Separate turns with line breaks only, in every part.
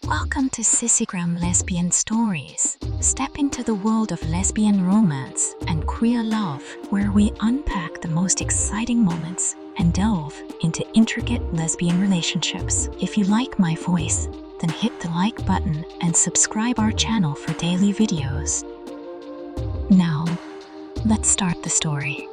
Welcome to Sissygram Lesbian Stories. Step into the world of lesbian romance and queer love, where we unpack the most exciting moments and delve into intricate lesbian relationships. If you like my voice, then hit the like button and subscribe our channel for daily videos. Now, let's start the story.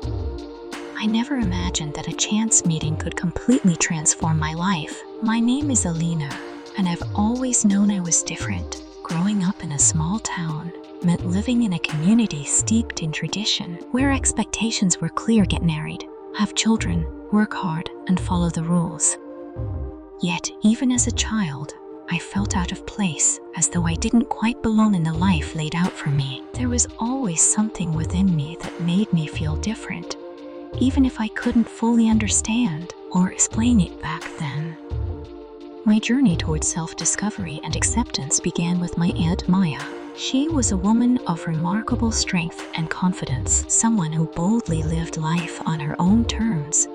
I never imagined that a chance meeting could completely transform my life. My name is Alina, and I've always known I was different. Growing up in a small town meant living in a community steeped in tradition, where expectations were clear: get married, have children, work hard, and follow the rules. Yet, even as a child, I felt out of place, as though I didn't quite belong in the life laid out for me. There was always something within me that made me feel different, even if I couldn't fully understand or explain it back then. My journey towards self-discovery and acceptance began with my Aunt Maya. She was a woman of remarkable strength and confidence, someone who boldly lived life on her own terms,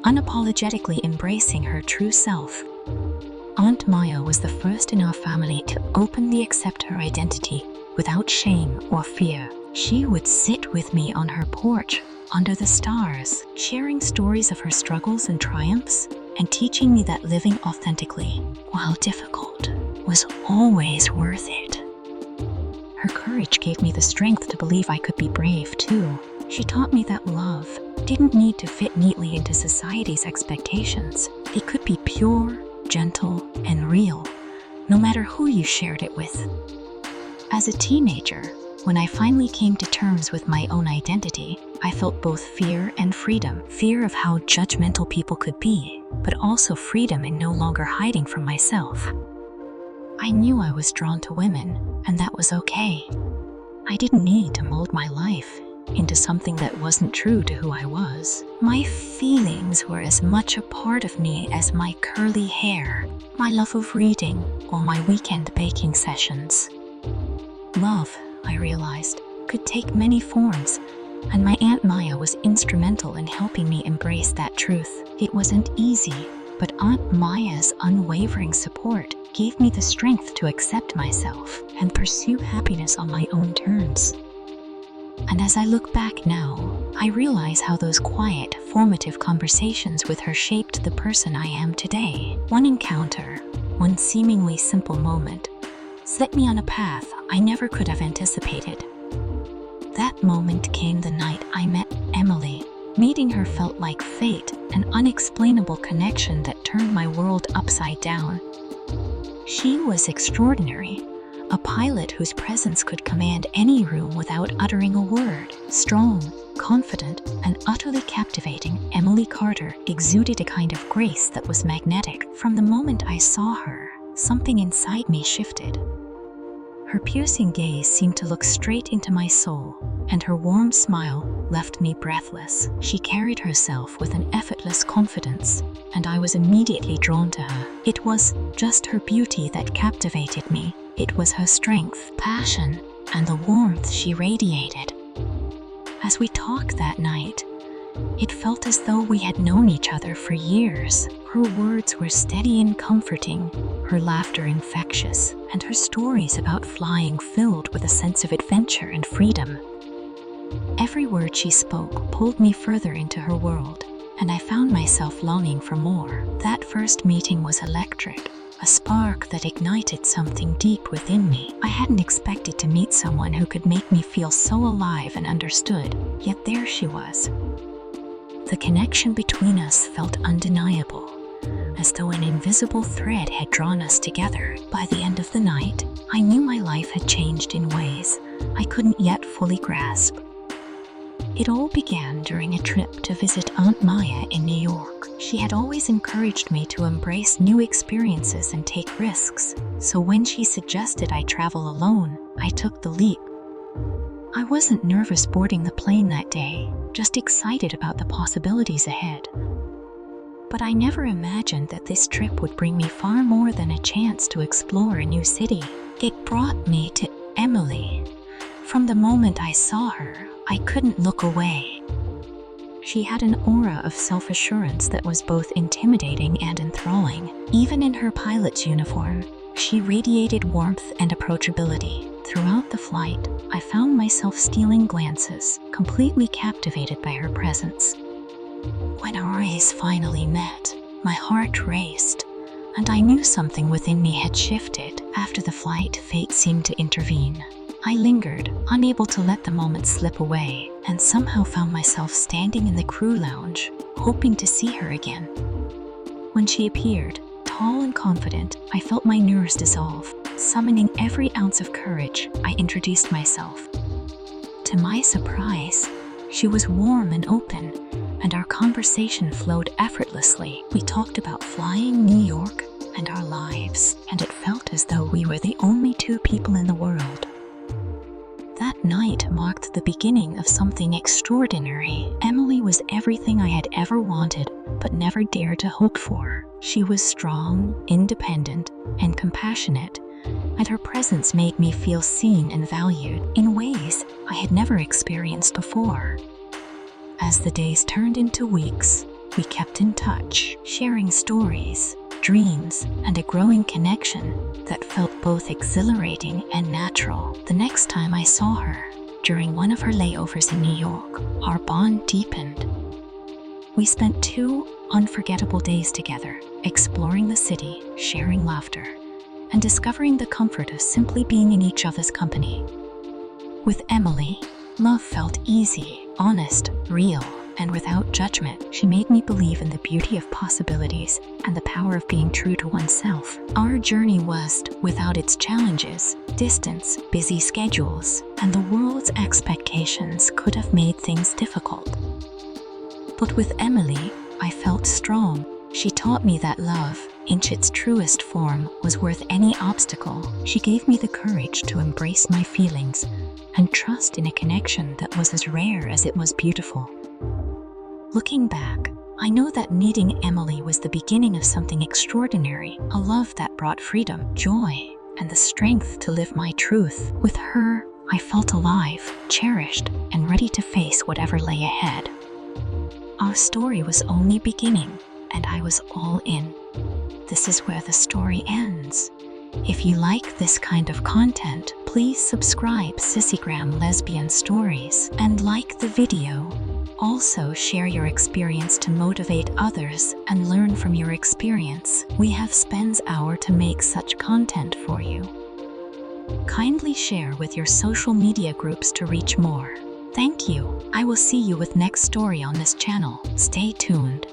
unapologetically embracing her true self. Aunt Maya was the first in our family to openly accept her identity without shame or fear. She would sit with me on her porch under the stars, sharing stories of her struggles and triumphs, and teaching me that living authentically, while difficult, was always worth it. Her courage gave me the strength to believe I could be brave too. She taught me that love didn't need to fit neatly into society's expectations. It could be pure, gentle, and real, no matter who you shared it with. As a teenager, when I finally came to terms with my own identity, I felt both fear and freedom. Fear of how judgmental people could be, but also freedom in no longer hiding from myself. I knew I was drawn to women, and that was okay. I didn't need to mold my life into something that wasn't true to who I was. My feelings were as much a part of me as my curly hair, my love of reading, or my weekend baking sessions. Love, I realized, could take many forms, and my Aunt Maya was instrumental in helping me embrace that truth. It wasn't easy, but Aunt Maya's unwavering support gave me the strength to accept myself and pursue happiness on my own terms. And as I look back now, I realize how those quiet, formative conversations with her shaped the person I am today. One encounter, one seemingly simple moment, set me on a path I never could have anticipated. That moment came the night I met Emily. Meeting her felt like fate, an unexplainable connection that turned my world upside down. She was extraordinary, a pilot whose presence could command any room without uttering a word. Strong, confident, and utterly captivating, Emily Carter exuded a kind of grace that was magnetic. From the moment I saw her, something inside me shifted. Her piercing gaze seemed to look straight into my soul, and her warm smile left me breathless. She carried herself with an effortless confidence, and I was immediately drawn to her. It was just her beauty that captivated me. It was her strength, passion, and the warmth she radiated. As we talked that night, it felt as though we had known each other for years. Her words were steady and comforting, her laughter infectious, and her stories about flying filled with a sense of adventure and freedom. Every word she spoke pulled me further into her world, and I found myself longing for more. That first meeting was electric, a spark that ignited something deep within me. I hadn't expected to meet someone who could make me feel so alive and understood, yet there she was. The connection between us felt undeniable, as though an invisible thread had drawn us together. By the end of the night, I knew my life had changed in ways I couldn't yet fully grasp. It all began during a trip to visit Aunt Maya in New York. She had always encouraged me to embrace new experiences and take risks, so when she suggested I travel alone, I took the leap. I wasn't nervous boarding the plane that day, just excited about the possibilities ahead. But I never imagined that this trip would bring me far more than a chance to explore a new city. It brought me to Emily. From the moment I saw her, I couldn't look away. She had an aura of self-assurance that was both intimidating and enthralling. Even in her pilot's uniform, She radiated warmth and approachability. Throughout the flight, I found myself stealing glances, completely captivated by her presence. When our eyes finally met, my heart raced, and I knew something within me had shifted. After the flight, fate seemed to intervene. I lingered, unable to let the moment slip away, and somehow found myself standing in the crew lounge, hoping to see her again. When she appeared, tall and confident, I felt my nerves dissolve. Summoning every ounce of courage, I introduced myself. To my surprise, she was warm and open, and our conversation flowed effortlessly. We talked about flying New York and our lives, and it felt as though we were the only two people in the world. That night marked the beginning of something extraordinary. Emily was everything I had ever wanted, but never dared to hope for. She was strong, independent, and compassionate, and her presence made me feel seen and valued in ways I had never experienced before. As the days turned into weeks, we kept in touch, sharing stories, dreams, and a growing connection that felt both exhilarating and natural. The next time I saw her, during one of her layovers in New York, our bond deepened. We spent 2 unforgettable days together, exploring the city, sharing laughter, and discovering the comfort of simply being in each other's company. With Emily, love felt easy, honest, real, and without judgment. She made me believe in the beauty of possibilities and the power of being true to oneself. Our journey was, without its challenges, distance, busy schedules, and the world's expectations could have made things difficult. But with Emily, I felt strong. She taught me that love, in its truest form, was worth any obstacle. She gave me the courage to embrace my feelings and trust in a connection that was as rare as it was beautiful. Looking back, I know that meeting Emily was the beginning of something extraordinary, a love that brought freedom, joy, and the strength to live my truth. With her, I felt alive, cherished, and ready to face whatever lay ahead. Our story was only beginning, and I was all in. This is where the story ends. If you like this kind of content, please subscribe Sissygram Lesbian Stories and like the video. Also share your experience to motivate others and learn from your experience. We have spent hours to make such content for you. Kindly share with your social media groups to reach more. Thank you. I will see you with next story on this channel. Stay tuned.